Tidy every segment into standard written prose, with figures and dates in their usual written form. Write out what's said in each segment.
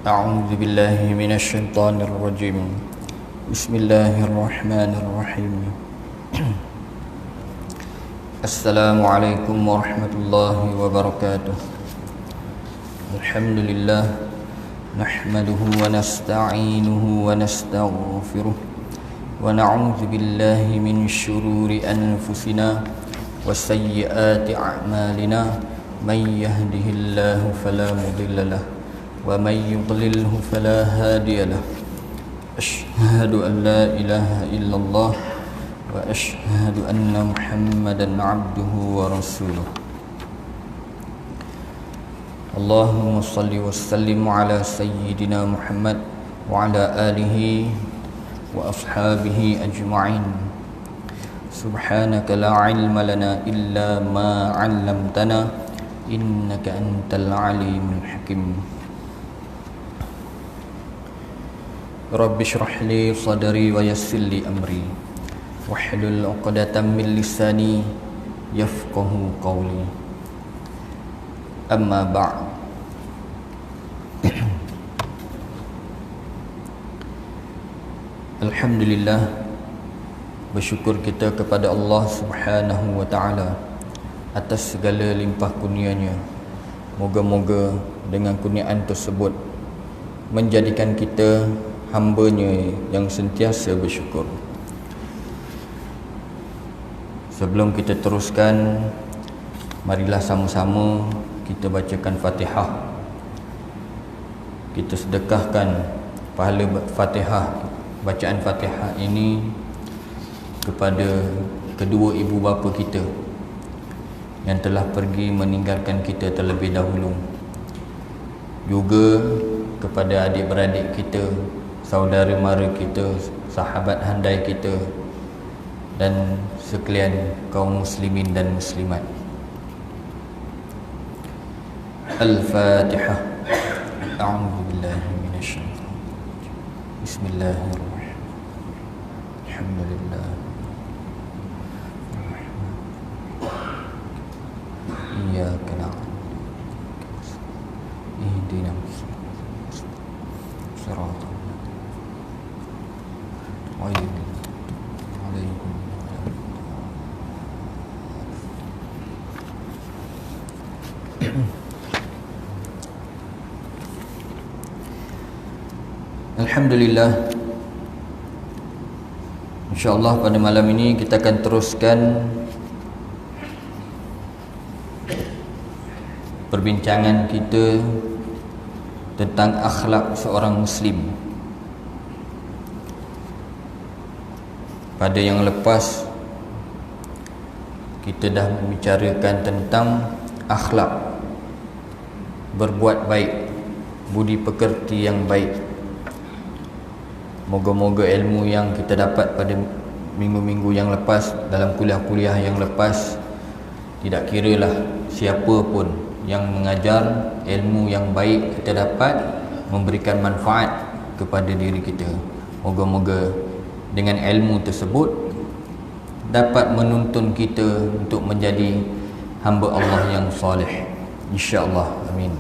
أعوذ بالله من الشيطان الرجيم بسم الله الرحمن الرحيم السلام عليكم ورحمة الله وبركاته الحمد لله نحمده ونستعينه ونستغفره ونعوذ بالله من شرور أنفسنا وسيئات أعمالنا من يهده الله فلا مضل له ومن يضلله فلا هادي له أشهد أن لا إله إلا الله وأشهد أن محمدا عبده ورسوله اللهم صل وسلم على سيدنا محمد وعلى آله وأصحابه أجمعين سبحانك لا علم لنا إلا ما علمتنا إنك أنت العليم الحكيم Rabbi shrah li sadri wa yassir li amri wahlul 'uqdatam min lisani yafqahu qawli. Amma ba'd. Alhamdulillah, bersyukur kita kepada Allah Subhanahu wa taala atas segala limpah kurnia-Nya. Moga-moga dengan kurniaan tersebut menjadikan kita hamba-Nya yang sentiasa bersyukur. Sebelum kita teruskan, marilah sama-sama kita bacakan Fatihah. Kita sedekahkan pahala Fatihah, bacaan Fatihah ini kepada kedua ibu bapa kita yang telah pergi meninggalkan kita terlebih dahulu. Juga kepada adik-beradik kita, saudara mara kita, sahabat handai kita, dan sekalian kaum muslimin dan muslimat. Al-Fatihah. A'udzu billahi minasyaitonir rajim. Bismillahirrahmanirrahim. Alhamdulillah. Iyyaka na'budu ihdinas siratal Alhamdulillah. InsyaAllah pada malam ini kita akan teruskan perbincangan kita tentang akhlak seorang Muslim. Pada yang lepas kita dah membicarakan tentang akhlak, berbuat baik, budi pekerti yang baik. Moga-moga ilmu yang kita dapat pada minggu-minggu yang lepas, dalam kuliah-kuliah yang lepas, tidak kiralah siapa pun yang mengajar, ilmu yang baik kita dapat memberikan manfaat kepada diri kita. Moga-moga dengan ilmu tersebut dapat menuntun kita untuk menjadi hamba Allah yang soleh, insya-Allah. Amin.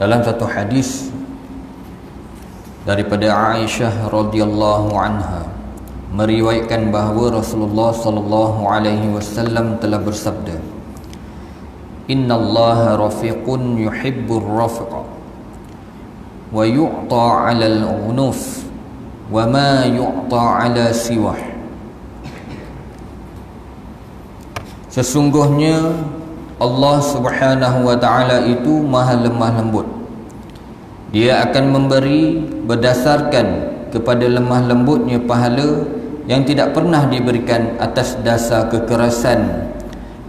Dalam satu hadis daripada Aisyah radhiyallahu anha meriwayatkan bahawa Rasulullah sallallahu alaihi wasallam telah bersabda, "Innallaha rafiqun yuhibbur rafqa wa yu'ta 'alal 'unuf wa ma yu'ta 'ala siwah." Sesungguhnya Allah Subhanahu wa ta'ala itu maha lemah lembut. Dia akan memberi berdasarkan kepada lemah lembutnya pahala yang tidak pernah diberikan atas dasar kekerasan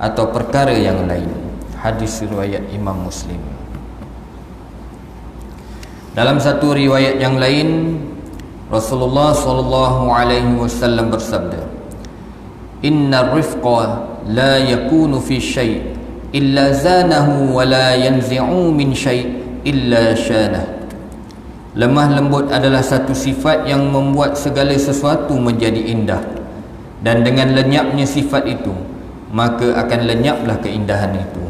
atau perkara yang lain. Hadis riwayat Imam Muslim. Dalam satu riwayat yang lain, Rasulullah sallallahu alaihi wasallam bersabda, "Inna rifqa la yakunu fi syai' illa zanahu wa la yanzi'u min syai' illa syanah." Lemah lembut adalah satu sifat yang membuat segala sesuatu menjadi indah, dan dengan lenyapnya sifat itu maka akan lenyaplah keindahan itu.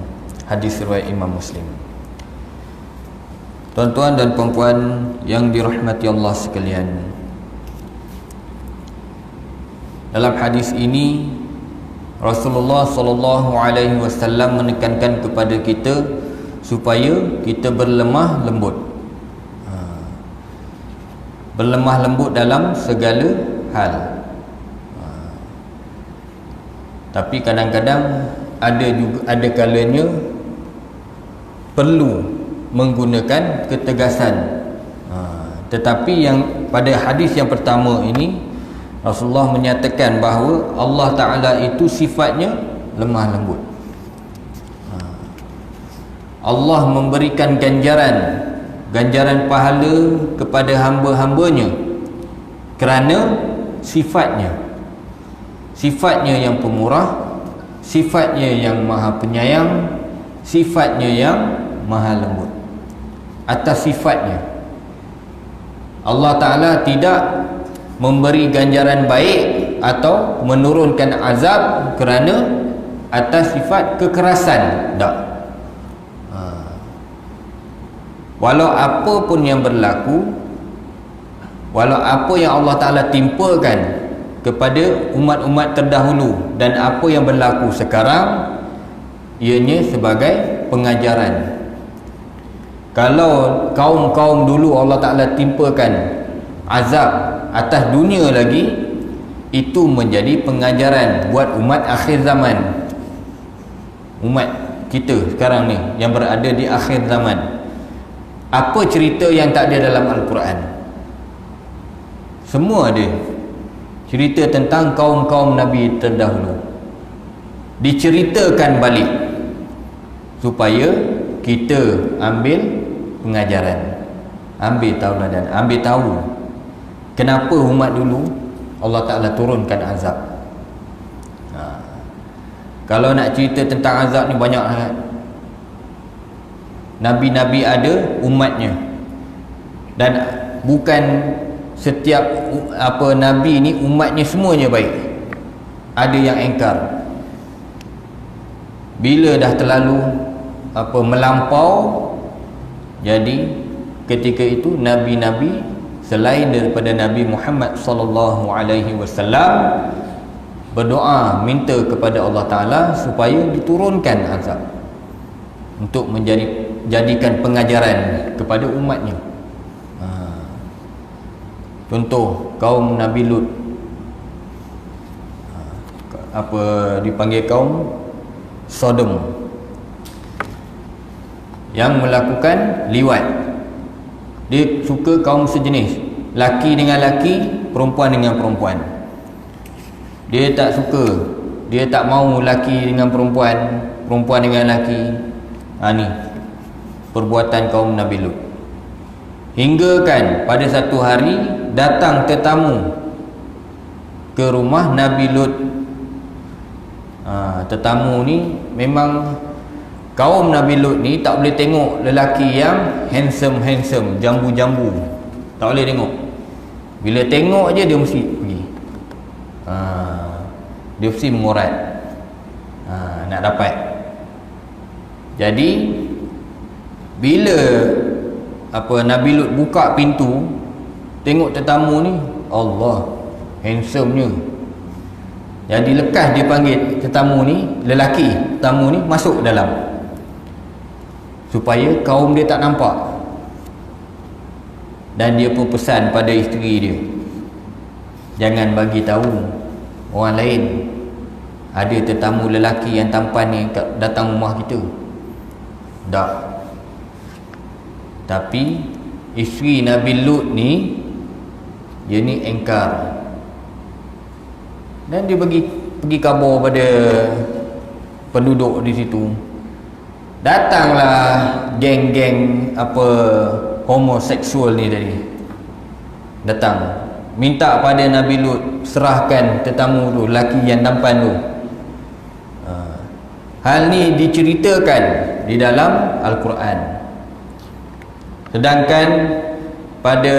Hadis riwayat Imam Muslim. Tuan-tuan dan puan-puan yang dirahmati Allah sekalian, dalam hadis ini Rasulullah sallallahu alaihi wasallam menekankan kepada kita supaya kita berlemah lembut. Berlemah lembut dalam segala hal. Tapi kadang-kadang ada kalanya perlu menggunakan ketegasan. Tetapi yang pada hadis yang pertama ini, Rasulullah menyatakan bahawa Allah Ta'ala itu sifatnya lemah lembut. Allah memberikan ganjaran pahala kepada hamba-hambanya kerana sifatnya yang pemurah, sifatnya yang maha penyayang, sifatnya yang maha lembut. Atas sifatnya Allah Ta'ala tidak memberi ganjaran baik atau menurunkan azab kerana atas sifat kekerasan. Tak. Walau apa pun yang berlaku, walau apa yang Allah Ta'ala timpakan kepada umat-umat terdahulu dan apa yang berlaku sekarang, ianya sebagai pengajaran. Kalau kaum-kaum dulu Allah Ta'ala timpakan azab atas dunia lagi, itu menjadi pengajaran buat umat akhir zaman. Umat kita sekarang ni yang berada di akhir zaman. Apa cerita yang tak ada dalam Al-Quran? Semua ada. Cerita tentang kaum-kaum Nabi terdahulu diceritakan balik supaya kita ambil pengajaran, ambil tauladan, ambil tahu kenapa umat dulu Allah Ta'ala turunkan azab. Kalau nak cerita tentang azab ni banyak sangat. Nabi-Nabi ada umatnya, dan bukan setiap nabi ni umatnya semuanya baik. Ada yang engkar. Bila dah terlalu melampau, jadi ketika itu nabi-nabi selain daripada Nabi Muhammad sallallahu alaihi wasallam berdoa minta kepada Allah Ta'ala supaya diturunkan azab untuk jadikan pengajaran kepada umatnya. Contoh kaum Nabi Lut, dipanggil kaum Sodom, yang melakukan liwat. Dia suka kaum sejenis, laki dengan laki, perempuan dengan perempuan. Dia tak suka, dia tak mau laki dengan perempuan, perempuan dengan laki. Ni perbuatan kaum Nabi Lut. Hingga kan pada satu hari datang tetamu ke rumah Nabi Lut. Tetamu ni memang kaum Nabi Lut ni tak boleh tengok lelaki yang handsome, jambu-jambu. Tak boleh tengok. Bila tengok je dia mesti pergi. Dia mesti mengurat nak dapat. Jadi bila Nabi Lut buka pintu, tengok tetamu ni, Allah, handsome-nya. Jadi lekas dia panggil tetamu ni, lelaki tetamu ni masuk dalam, supaya kaum dia tak nampak. Dan dia pun pesan pada isteri dia, jangan bagi tahu orang lain. ada tetamu lelaki yang tampan ni datang rumah kita? Tak. Tapi isteri Nabi Lut ni, dia ni engkar, dan dia pergi khabar pada penduduk di situ. Datanglah geng-geng apa homoseksual ni tadi, datang minta pada Nabi Lut serahkan tetamu tu, lelaki yang tampan tu. Hal ni diceritakan di dalam Al-Quran. Sedangkan pada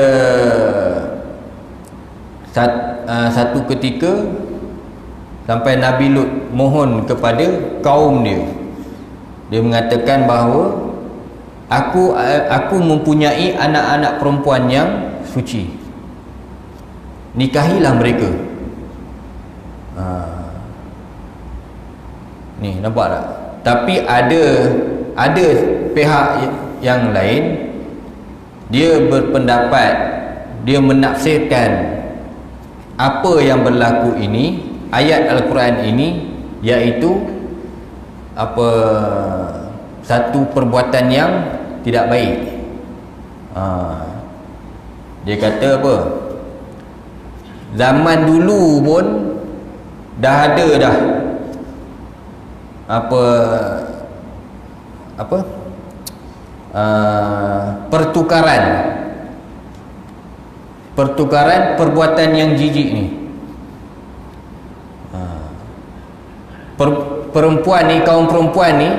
satu ketika sampai Nabi Lut mohon kepada kaum dia, dia mengatakan bahawa aku mempunyai anak-anak perempuan yang suci, nikahilah mereka. Ni nampak tak? Tapi ada pihak yang lain, dia berpendapat, dia menafsirkan apa yang berlaku ini, ayat Al-Quran ini, iaitu apa, satu perbuatan yang tidak baik. Dia kata apa, zaman dulu pun dah ada dah pertukaran perbuatan yang jijik ni. Perempuan ni, kaum perempuan ni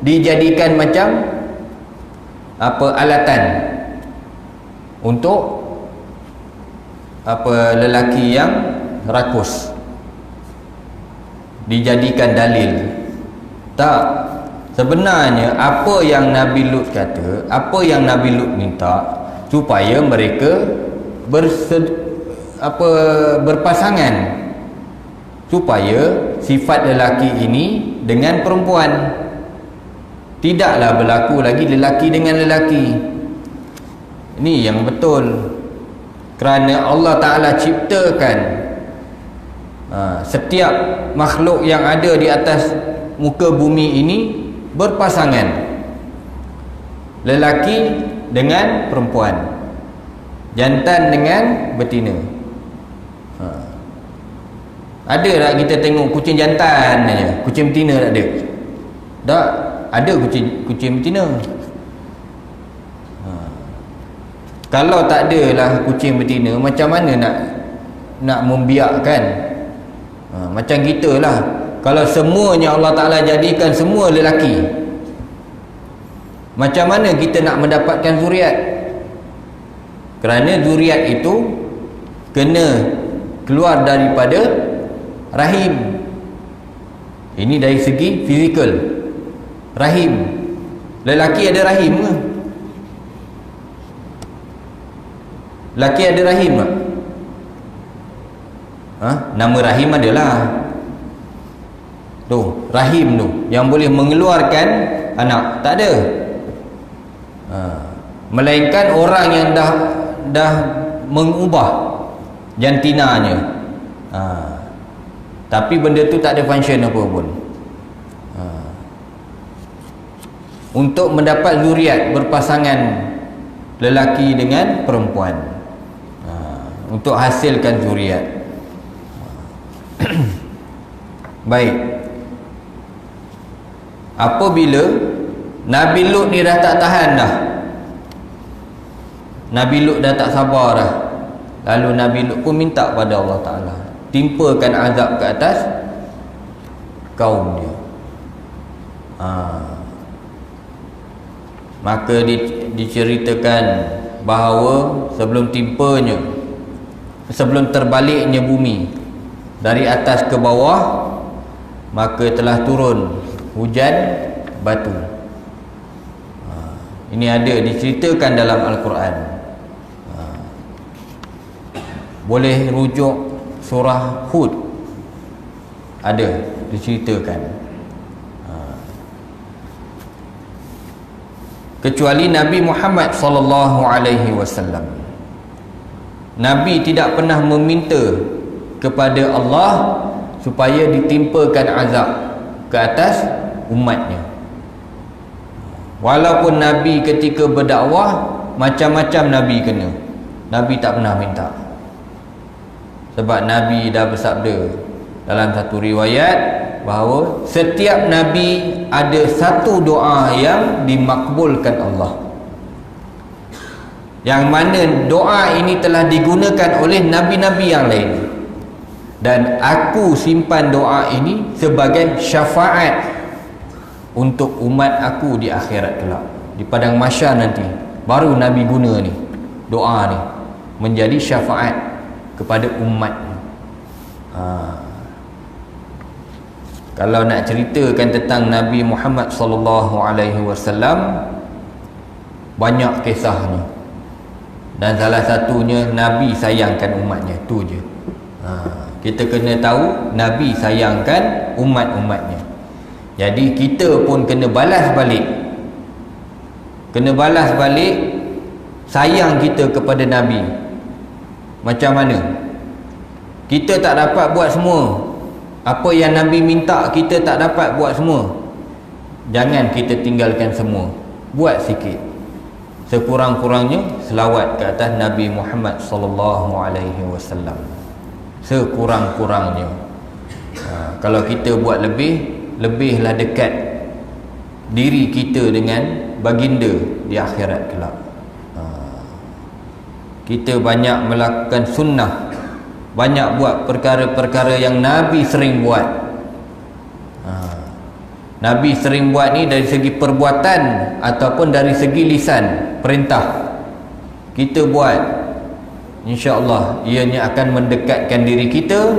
dijadikan macam apa, alatan untuk apa, lelaki yang rakus, dijadikan dalil. Tak, sebenarnya apa yang Nabi Lut kata, apa yang Nabi Lut minta, supaya mereka berpasangan, supaya sifat lelaki ini dengan perempuan, tidaklah berlaku lagi lelaki dengan lelaki. Ini yang betul. Kerana Allah Ta'ala ciptakan setiap makhluk yang ada di atas muka bumi ini berpasangan, lelaki dengan perempuan, jantan dengan betina. Ada tak kita tengok kucing jantan aja, kucing betina tak ada? Tak, ada kucing betina. Kalau tak adalah kucing betina, macam mana nak membiakkan? Macam kita lah, kalau semuanya Allah Ta'ala jadikan semua lelaki, macam mana kita nak mendapatkan zuriat? Kerana zuriat itu kena keluar daripada rahim. Ini dari segi fizikal, rahim. Lelaki ada rahim ke? Lelaki ada rahim tak? Nama rahim adalah tu, rahim tu yang boleh mengeluarkan anak, tak ada. Melainkan orang yang dah mengubah jantinanya. Tapi benda tu tak ada function apa pun. Untuk mendapat zuriat, berpasangan lelaki dengan perempuan, untuk hasilkan zuriat. Baik, apabila Nabi Lut ni dah tak tahan dah, Nabi Lut dah tak sabar dah, lalu Nabi Lut pun minta pada Allah Ta'ala timpakan azab ke atas kaum dia. Maka diceritakan bahawa sebelum timpanya, sebelum terbaliknya bumi dari atas ke bawah, maka telah turun hujan batu. Ini ada diceritakan dalam Al-Quran. Boleh rujuk surah Hud, ada diceritakan. Kecuali Nabi Muhammad sallallahu alaihi wasallam, Nabi tidak pernah meminta kepada Allah supaya ditimpakan azab ke atas umatnya. Walaupun Nabi ketika berdakwah macam-macam Nabi kena, Nabi tak pernah minta. Sebab Nabi dah bersabda dalam satu riwayat bahawa setiap Nabi ada satu doa yang dimakbulkan Allah, yang mana doa ini telah digunakan oleh Nabi-Nabi yang lain, dan aku simpan doa ini sebagai syafaat untuk umat aku di akhirat kelak, di padang mahsyar nanti. Baru Nabi guna ni, doa ni menjadi syafaat kepada umat. Kalau nak ceritakan tentang Nabi Muhammad sallallahu alaihi wasallam, banyak kisahnya, dan salah satunya Nabi sayangkan umatnya, tu je. Kita kena tahu Nabi sayangkan umat-umatnya. Jadi kita pun kena balas balik, kena balas balik sayang kita kepada Nabi. Macam mana? Kita tak dapat buat semua apa yang Nabi minta, kita tak dapat buat semua. Jangan kita tinggalkan semua, buat sikit. Sekurang-kurangnya selawat ke atas Nabi Muhammad sallallahu alaihi wasallam. Sekurang-kurangnya. Kalau kita buat lebih, lebihlah dekat diri kita dengan baginda di akhirat kelak. Kita banyak melakukan sunnah, banyak buat perkara-perkara yang Nabi sering buat. Nabi sering buat ni dari segi perbuatan ataupun dari segi lisan, perintah. Kita buat, insya-Allah ianya akan mendekatkan diri kita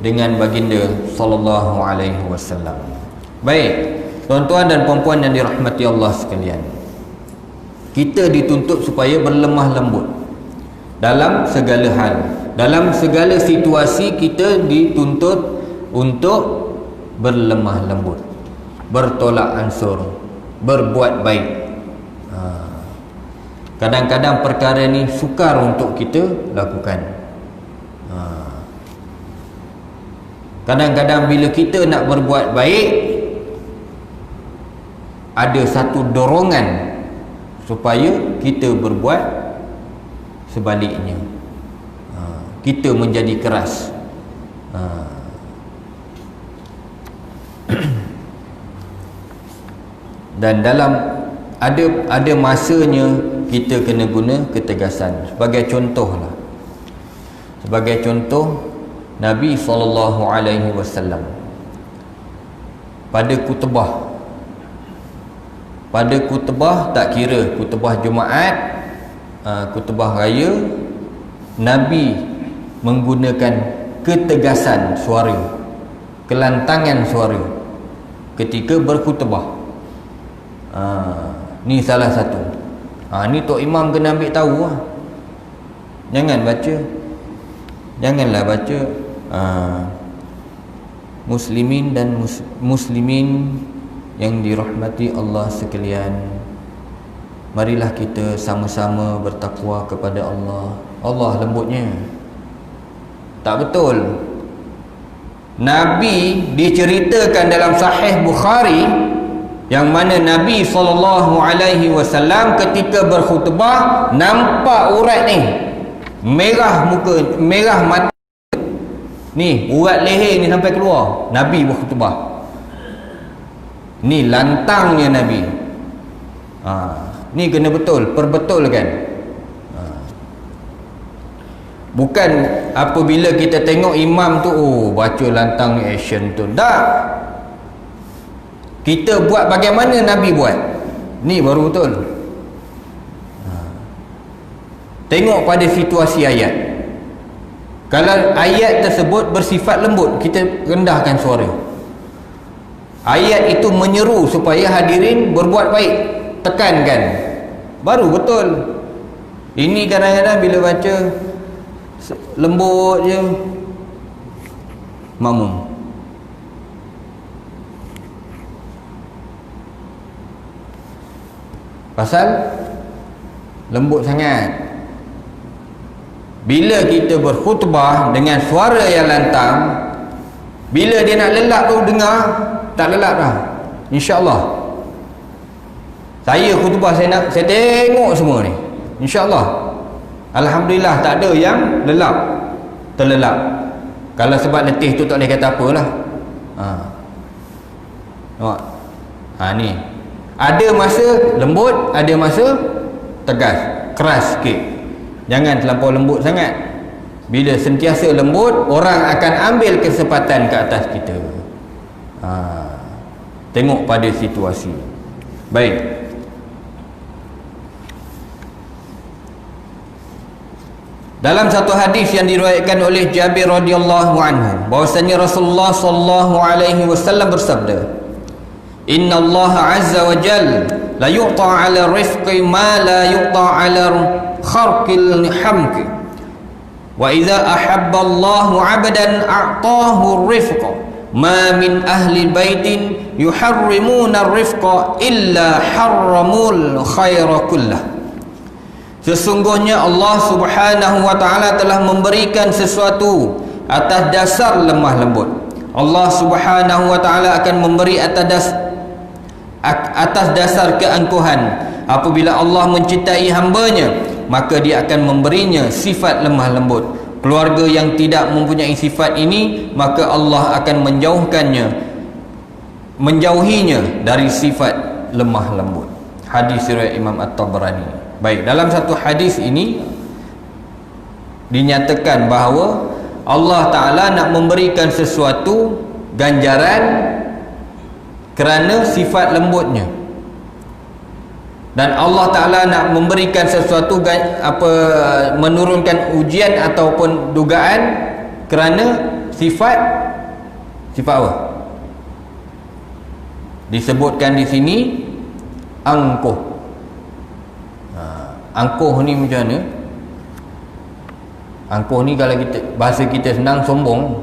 dengan baginda sallallahu alaihi wasallam. Baik, tuan-tuan dan puan-puan yang dirahmati Allah sekalian, kita dituntut supaya berlemah lembut dalam segala hal, dalam segala situasi. Kita dituntut untuk berlemah lembut, bertolak ansur, berbuat baik. Kadang-kadang perkara ni sukar untuk kita lakukan. Kadang-kadang bila kita nak berbuat baik, ada satu dorongan supaya kita berbuat sebaliknya. Kita menjadi keras. Dan dalam ada masanya kita kena guna ketegasan. Sebagai contohlah, sebagai contoh, Nabi SAW pada khutbah, tak kira khutbah Jumaat, khutbah raya, Nabi menggunakan ketegasan suara, kelantangan suara ketika berkhutbah. Ni salah satu. Ni Tok Imam kena ambil tahu lah. Janganlah baca muslimin dan muslimin yang dirahmati Allah sekalian, marilah kita sama-sama bertakwa kepada Allah. Allah lembutnya. Tak betul. Nabi diceritakan dalam Sahih Bukhari, yang mana Nabi SAW ketika berkhutbah nampak urat ni, merah muka, merah mata ni, urat leher ni sampai keluar. Nabi berkhutbah ni, lantangnya Nabi. Ni kena betul, perbetulkan. Bukan apabila kita tengok imam tu, baca lantang ni action tu. Tak. Kita buat bagaimana Nabi buat, ni baru betul. Tengok pada situasi ayat. Kalau ayat tersebut bersifat lembut, kita rendahkan suara. Ayat itu menyeru supaya hadirin berbuat baik, tekankan, baru betul. Ini kadang-kadang bila baca lembut je, makmum. Pasal lembut sangat. Bila kita berkhutbah dengan suara yang lantang, Bila dia nak lelap tu dengar, tak lelap dah, insya-Allah. Saya khutbah saya tengok semua ni, insya-Allah. Alhamdulillah tak ada yang terlelap. Kalau sebab letih tu tak boleh kata apalah. Nampak? Ni ada masa lembut, ada masa tegas, keras sikit. Jangan terlampau lembut sangat. Bila sentiasa lembut, orang akan ambil kesempatan ke atas kita. Tengok pada situasi. Baik. Dalam satu hadis yang diriwayatkan oleh Jabir radhiyallahu anhu, bahwasanya Rasulullah sallallahu alaihi wasallam bersabda, "Inna Allah azza wa jalla la yu'ta 'ala rifqi ma la yu'ta 'ala kharqil hamki. Wa idza ahabba Allah 'abdan a'tahu ar-rifqa ma min ahli baitin yuharrimuna ar-rifqa illa harramul khaira kullah." Sesungguhnya Allah subhanahu wa ta'ala telah memberikan sesuatu atas dasar lemah lembut. Allah subhanahu wa ta'ala akan memberi atas dasar keangkuhan. Apabila Allah mencintai hambanya, maka dia akan memberinya sifat lemah lembut. Keluarga yang tidak mempunyai sifat ini, maka Allah akan menjauhinya dari sifat lemah lembut. Hadis riwayat Imam At-Tabrani. Baik, dalam satu hadis ini dinyatakan bahawa Allah Ta'ala nak memberikan sesuatu ganjaran kerana sifat lembutnya, dan Allah Ta'ala nak memberikan sesuatu menurunkan ujian ataupun dugaan kerana sifat apa? Disebutkan di sini angkuh. Angkuh ni macam mana? Angkuh ni kalau bahasa kita senang, sombong.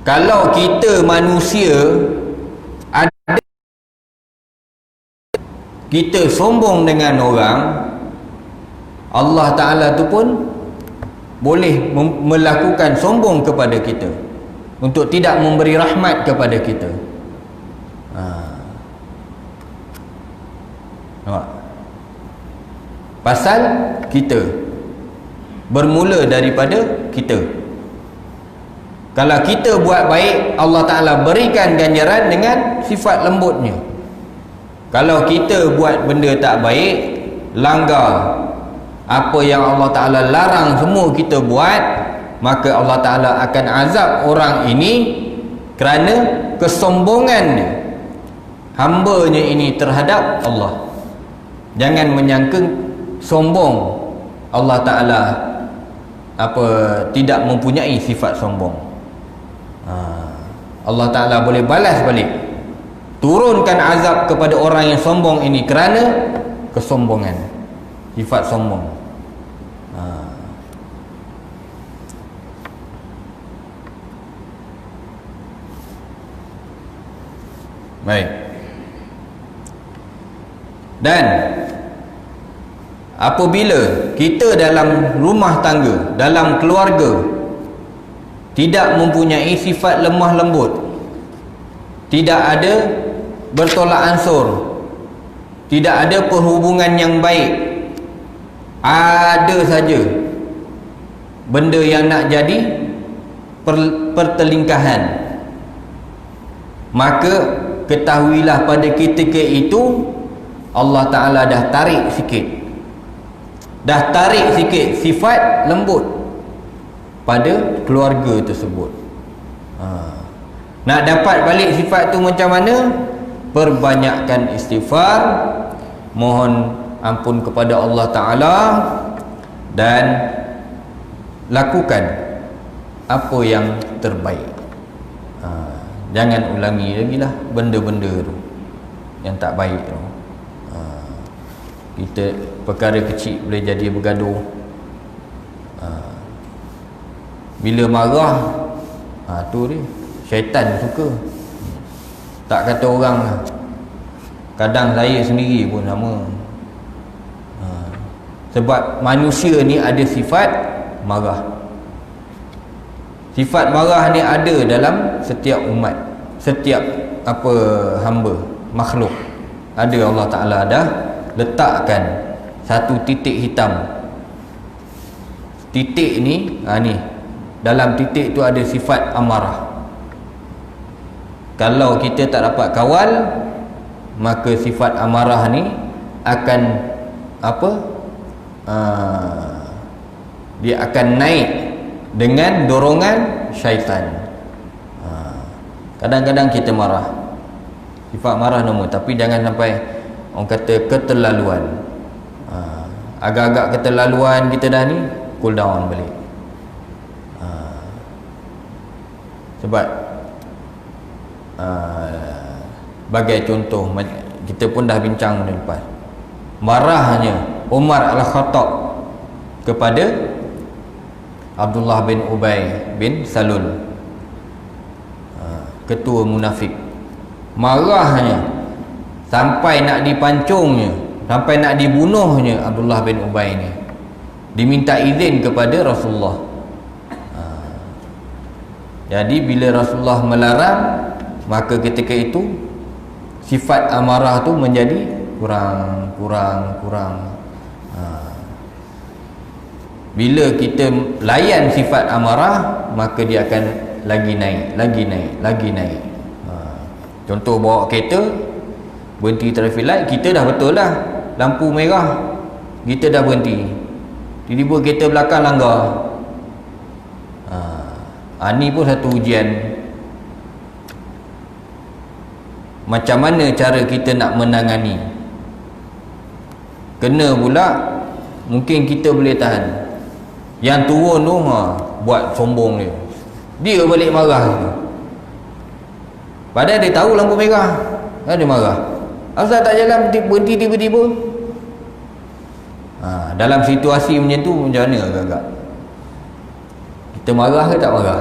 Kalau kita manusia ada, kita sombong dengan orang, Allah Ta'ala tu pun boleh melakukan sombong kepada kita untuk tidak memberi rahmat kepada kita. Nampak? Pasal kita bermula daripada kita. Kalau kita buat baik, Allah Ta'ala berikan ganjaran dengan sifat lembutnya. Kalau kita buat benda tak baik, langgar apa yang Allah Ta'ala larang semua kita buat, maka Allah Ta'ala akan azab orang ini kerana kesombongannya, hambanya ini terhadap Allah. Jangan menyangka sombong Allah Ta'ala tidak mempunyai sifat sombong. Allah Ta'ala boleh balas balik, turunkan azab kepada orang yang sombong ini kerana kesombongan, sifat sombong. Baik. Dan apabila kita dalam rumah tangga, dalam keluarga, tidak mempunyai sifat lemah lembut, tidak ada bertolak ansur, tidak ada perhubungan yang baik, ada saja benda yang nak jadi pertelingkahan, maka ketahuilah pada ketika itu Allah Ta'ala dah tarik sikit sifat lembut pada keluarga tersebut. Nak dapat balik sifat tu macam mana? Perbanyakkan istighfar, mohon ampun kepada Allah Ta'ala, dan lakukan apa yang terbaik. Jangan ulangi lagi lah benda-benda tu yang tak baik tu. Kita perkara kecil boleh jadi bergaduh. Bila marah, tu dia syaitan suka. Tak kata orang lah, kadang saya sendiri pun sama. Sebab manusia ni ada sifat marah. Sifat marah ni ada dalam setiap umat, setiap hamba, makhluk. Ada, Allah Ta'ala dah letakkan satu titik hitam. Titik ni, ni dalam titik tu ada sifat amarah. Kalau kita tak dapat kawal, maka sifat amarah ni akan dia akan naik dengan dorongan syaitan. Kadang-kadang kita marah, sifat marah nombor, tapi jangan sampai orang kata keterlaluan. Agak-agak keterlaluan kita dah ni, cool down balik. Sebab bagai contoh, kita pun dah bincang minggu lepas, marahnya Umar Al-Khattab kepada Abdullah bin Ubay bin Salul, ketua munafik. Marahnya sampai nak dipancungnya, sampai nak dibunuhnya Abdullah bin Ubay ni, diminta izin kepada Rasulullah. Jadi bila Rasulullah melarang, maka ketika itu sifat amarah tu menjadi kurang. Bila kita layan sifat amarah, maka dia akan lagi naik. Contoh bawa kereta, berhenti traffic light, kita dah betul lah, lampu merah, kita dah berhenti, tiba-tiba kereta belakang langgar. Ni pun satu ujian. Macam mana cara kita nak menangani? Kena pula, mungkin kita boleh tahan. Yang turun tu buat sombong dia balik marah tu. Padahal dia tahu lampu merah, dia marah. Asal tak jalan, berhenti tiba-tiba. Dalam situasi macam tu, macam mana agak-agak? Kita marah ke tak marah?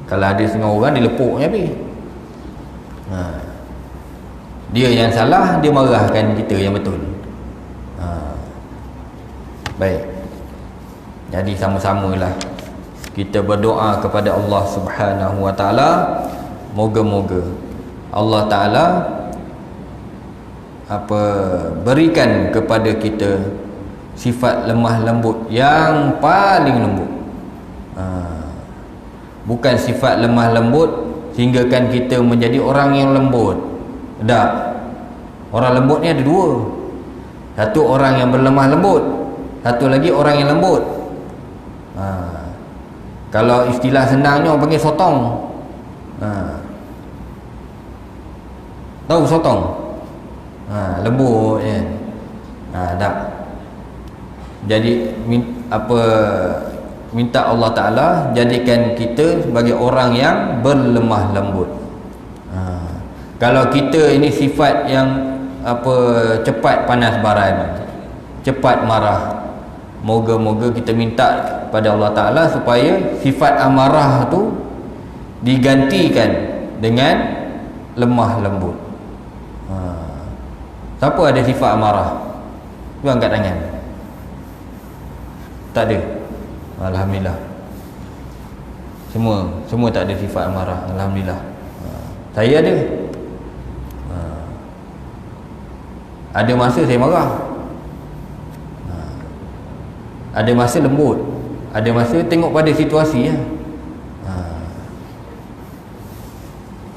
Kalau ada setengah orang, dia lepuknya habis. Dia yang salah, dia marahkan kita yang betul. Baik, jadi sama-samalah kita berdoa kepada Allah Subhanahu Wa Ta'ala, moga-moga Allah Ta'ala berikan kepada kita sifat lemah lembut yang paling lembut. Bukan sifat lemah lembut sehinggakan kita menjadi orang yang lembut. Tak. Orang lembut ni ada dua. Satu orang yang berlemah lembut, satu lagi orang yang lembut. Kalau istilah senangnya orang panggil sotong. Tahu sotong? Lembut kan. Tak. Jadi minta Allah Ta'ala jadikan kita sebagai orang yang berlemah lembut. Kalau kita ini sifat yang cepat panas baran, cepat marah, moga-moga kita minta pada Allah Ta'ala supaya sifat amarah tu digantikan dengan lemah lembut. Siapa ada sifat amarah? Tu angkat tangan. Tak ada? Alhamdulillah. Semua tak ada sifat amarah. Alhamdulillah. Saya ada. Ada masa saya marah, ada masa lembut, ada masa tengok pada situasi ya.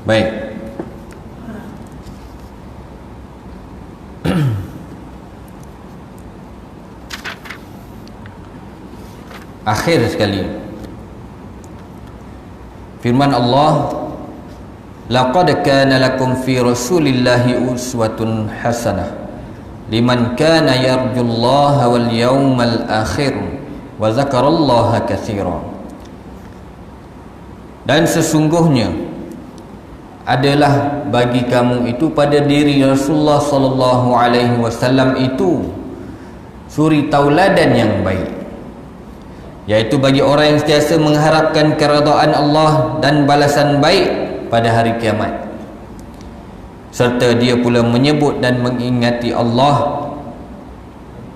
Baik. Akhir sekali, firman Allah, laqad kana lakum fi rasulillahi uswatun hasanah liman kana yarjullaha wal yawmal akhir wa zakarallaha katsiran. Dan sesungguhnya adalah bagi kamu itu pada diri Rasulullah sallallahu alaihi wasallam itu suri tauladan yang baik, yaitu bagi orang yang sentiasa mengharapkan keredaan Allah dan balasan baik pada hari kiamat, serta dia pula menyebut dan mengingati Allah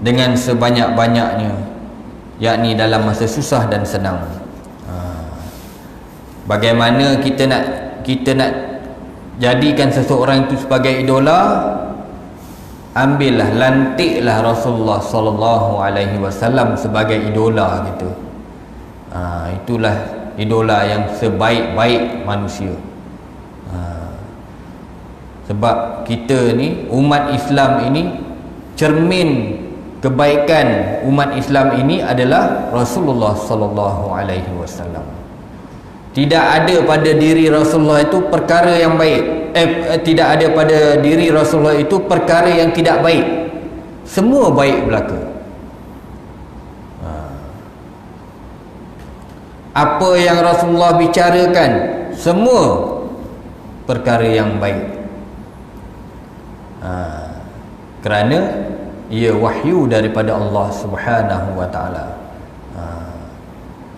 dengan sebanyak-banyaknya, yakni dalam masa susah dan senang. Bagaimana kita nak jadikan seseorang itu sebagai idola? Ambillah, lantiklah Rasulullah sallallahu alaihi wasallam sebagai idola gitu. Itulah idola yang sebaik-baik manusia. Sebab kita ni, umat Islam ini, cermin kebaikan umat Islam ini adalah Rasulullah sallallahu alaihi wasallam. Tidak ada pada diri Rasulullah itu perkara yang baik. Tidak ada pada diri Rasulullah itu perkara yang tidak baik. Semua baik belaka. Apa yang Rasulullah bicarakan, semua perkara yang baik. Kerana ia wahyu daripada Allah Subhanahu wa taala.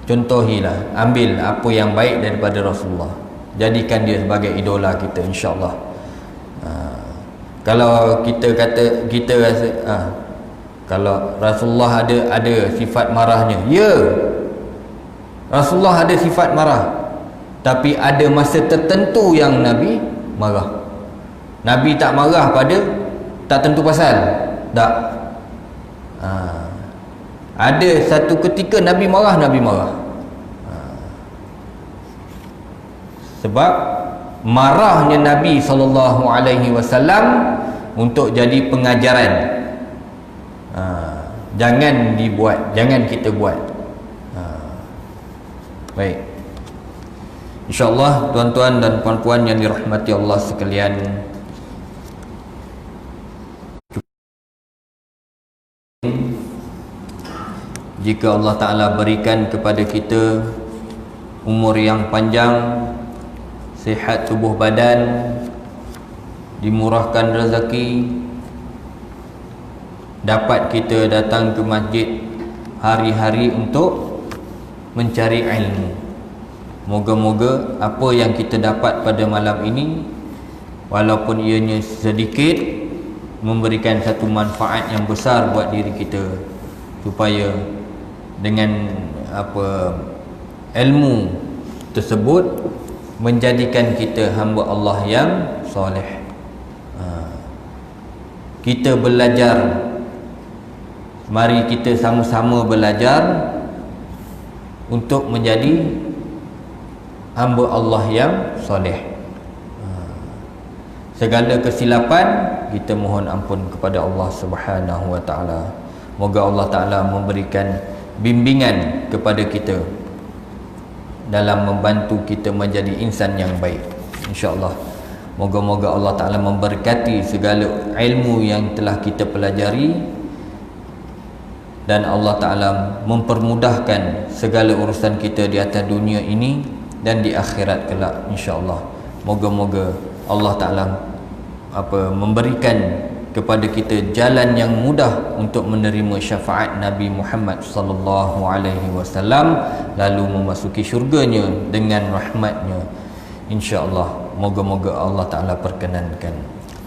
Contohilah, ambil apa yang baik daripada Rasulullah, jadikan dia sebagai idola kita, insya-Allah. Kalau kita kata, kita rasa kalau Rasulullah ada sifat marahnya, ya, Rasulullah ada sifat marah, tapi ada masa tertentu yang Nabi marah. Nabi tak marah pada tak tentu pasal, tak. Ada satu ketika Nabi marah. Sebab marahnya Nabi SAW untuk jadi pengajaran. Jangan dibuat, jangan kita buat. Baik, InsyaAllah tuan-tuan dan puan-puan yang dirahmati Allah sekalian, jika Allah Ta'ala berikan kepada kita umur yang panjang, sihat tubuh badan, dimurahkan rezeki, dapat kita datang ke masjid hari-hari untuk mencari ilmu. Moga-moga apa yang kita dapat pada malam ini, walaupun ianya sedikit, memberikan satu manfaat yang besar buat diri kita, supaya dengan ilmu tersebut menjadikan kita hamba Allah yang soleh. Kita belajar, mari kita sama-sama belajar untuk menjadi hamba Allah yang soleh. Segala kesilapan kita mohon ampun kepada Allah Subhanahu wa taala. Moga Allah Taala memberikan bimbingan kepada kita dalam membantu kita menjadi insan yang baik, insya-Allah. Moga-moga Allah Taala memberkati segala ilmu yang telah kita pelajari, dan Allah Taala mempermudahkan segala urusan kita di atas dunia ini dan di akhirat kelak, insya-Allah. Moga-moga Allah Taala memberikan kepada kita jalan yang mudah untuk menerima syafaat Nabi Muhammad sallallahu alaihi wasallam, lalu memasuki syurganya dengan rahmatnya, insya-Allah. Moga-moga Allah Taala perkenankan.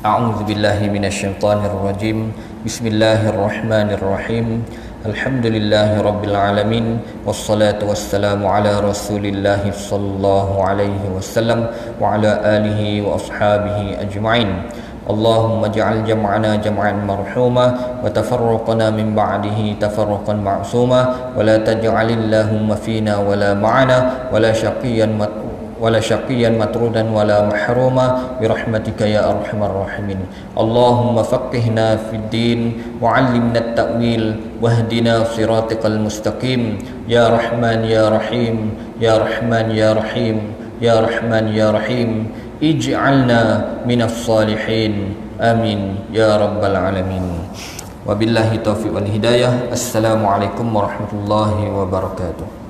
A'udzubillahi minasyaitonirrajim. Bismillahirrahmanirrahim. Alhamdulillahirabbil alamin, wassalatu wassalamu ala Rasulillah sallallahu alaihi wasallam wa ala alihi wa ashabihi ajma'in. Allahumma ja'al jam'ana jam'an marhuma wa tafarraqana min ba'dihi tafarraqan ma'suma, wa la taj'alillahumma fina wa la ma'ana wa la shaqiyyan matrudan wa la mahruma birahmatika ya arhamar rahimin. Allahumma faqihna fid din wa 'allimna at-ta'wil wahdina siratal mustaqim ya Rahman ya Rahim ya Rahman ya Rahim ya Rahman ya Rahim. Ij'alna minas salihin, amin ya rabbal alamin. Wabillahi taufiq wal hidayah. Assalamualaikum warahmatullahi wabarakatuh.